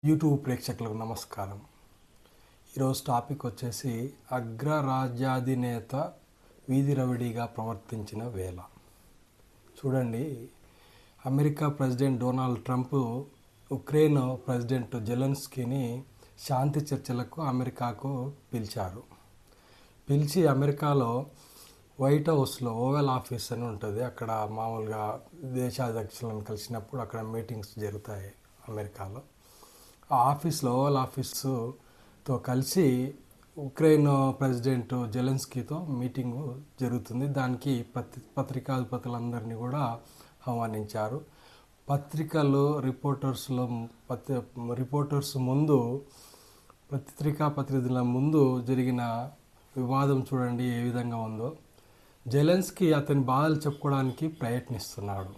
YouTube ప్రేక్షకులకు నమస్కారం. ఈరోజు టాపిక్ వచ్చేసి అగ్రరాజ్యాధినేత వీధి రవిడిగా ప్రవర్తించిన వేళ. చూడండి, America president Donald Trump Ukraine president జెలెన్స్కీని శాంతి చర్చలకు అమెరికాకు పిలిచి అమెరికాలో వైట్ హౌస్లో ఓవెల్ ఆఫీస్ అని ఉంటుంది. అక్కడ మామూలుగా దేశాధ్యక్షులను కలిసినప్పుడు అక్కడ మీటింగ్స్ జరుగుతాయి అమెరికాలో. ఆ ఆఫీస్లో ఓవెల్ ఆఫీసుతో కలిసి ఉక్రెయిన్ ప్రెసిడెంట్ జెలెన్స్కీతో మీటింగు జరుగుతుంది. దానికి పత్రికాధిపతులందరినీ కూడా ఆహ్వానించారు. రిపోర్టర్స్ ముందు పత్రికా ప్రతినిధుల ముందు జరిగిన వివాదం చూడండి ఏ విధంగా ఉందో. జెలెన్స్కీ అతని బాధలు చెప్పుకోవడానికి ప్రయత్నిస్తున్నాడు.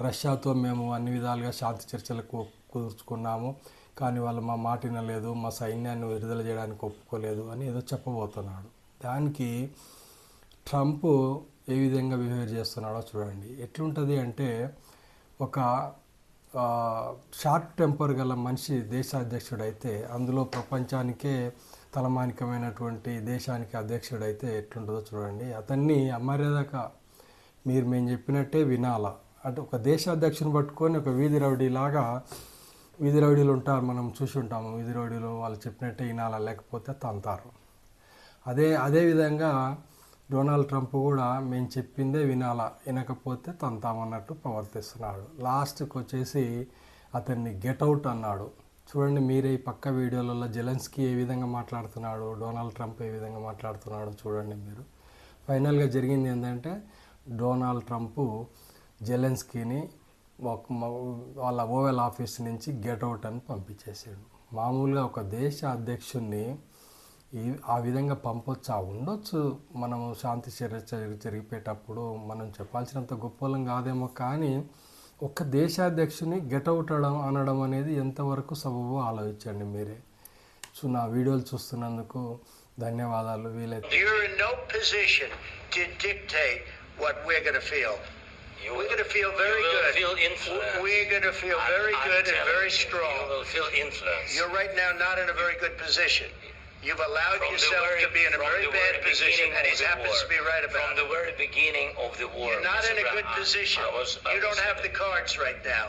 రష్యాతో మేము అన్ని విధాలుగా శాంతి చర్చలకు కుదుర్చుకున్నాము, కానీ వాళ్ళు మా మాట వినలేదు, మా సైన్యాన్ని విడుదల చేయడానికి ఒప్పుకోలేదు అని ఏదో చెప్పబోతున్నాడు. దానికి ట్రంప్ ఏ విధంగా బిహేవ్ చేస్తున్నాడో చూడండి. ఎట్లుంటుంది అంటే, ఒక షార్ట్ టెంపర్ గల మనిషి దేశాధ్యక్షుడైతే, అందులో ప్రపంచానికే తలమానికమైనటువంటి దేశానికి అధ్యక్షుడైతే ఎట్లుంటుందో చూడండి. అతన్ని అమర్యాదగా మేము చెప్పినట్టే వినాలా అంటే, ఒక దేశాధ్యక్షుని పట్టుకొని ఒక వీధి రౌడీలు ఉంటారు, మనం చూసి ఉంటాము. వీధి రౌడీలు వాళ్ళు చెప్పినట్టే వినాలా, లేకపోతే తంతారు. అదేవిధంగా డొనాల్డ్ ట్రంప్ కూడా మేము చెప్పిందే వినాలా, వినకపోతే తంతామన్నట్టు ప్రవర్తిస్తున్నాడు. లాస్ట్కి వచ్చేసి అతన్ని గెట్అవుట్ అన్నాడు. చూడండి మీరే ఈ పక్క వీడియోలలో జెలెన్స్కీ ఏ విధంగా మాట్లాడుతున్నాడు, డొనాల్డ్ ట్రంప్ ఏ విధంగా మాట్లాడుతున్నాడు చూడండి మీరు. ఫైనల్గా జరిగింది ఏంటంటే, డొనాల్డ్ ట్రంప్ జెలెన్స్కీని వాళ్ళ ఓవెల్ ఆఫీస్ నుంచి గెట్అవుట్ అని పంపించేసాడు. మామూలుగా ఒక దేశ అధ్యక్షుడిని ఆ విధంగా ఉండొచ్చు. మనము శాంతి చర్చ జరిగిపోయేటప్పుడు మనం చెప్పాల్సినంత గొప్పలం కాదేమో, కానీ ఒక్క దేశాధ్యక్షుని గెట్అవుట్ అనడం అనేది ఎంతవరకు సబబో ఆలోచించండి మీరే. నా వీడియోలు చూస్తున్నందుకు ధన్యవాదాలు. వీలైతే We're going to feel very good. We're going to feel very good and very strong. You will feel influence. You're right now not in a very good position. You've allowed yourself to be in a very bad position, and he happens to be right about it. From the very beginning of the war. You're not in a good position. You don't have the cards right now.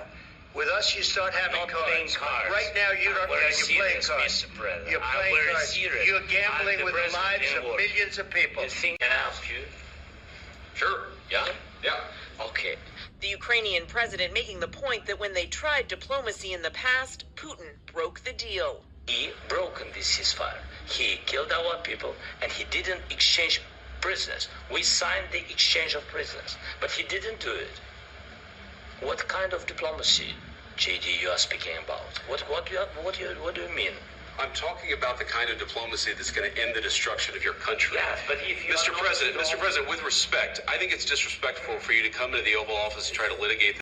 With us, you start having cards. Right now, you don't. You're playing cards. You're playing cards. You're gambling with the lives of millions of people. You think I ask you? Sure. Yeah? Yeah. Okay. The Ukrainian president making the point that when they tried diplomacy in the past, Putin broke the deal. He broke the ceasefire. He killed our people and he didn't exchange prisoners. We signed the exchange of prisoners, but he didn't do it. What kind of diplomacy, JD, you are speaking about? What do you mean? I'm talking about the kind of diplomacy that's going to end the destruction of your country. Yes, but if you Mr. President, with respect, I think it's disrespectful for you to come into the Oval Office and try to litigate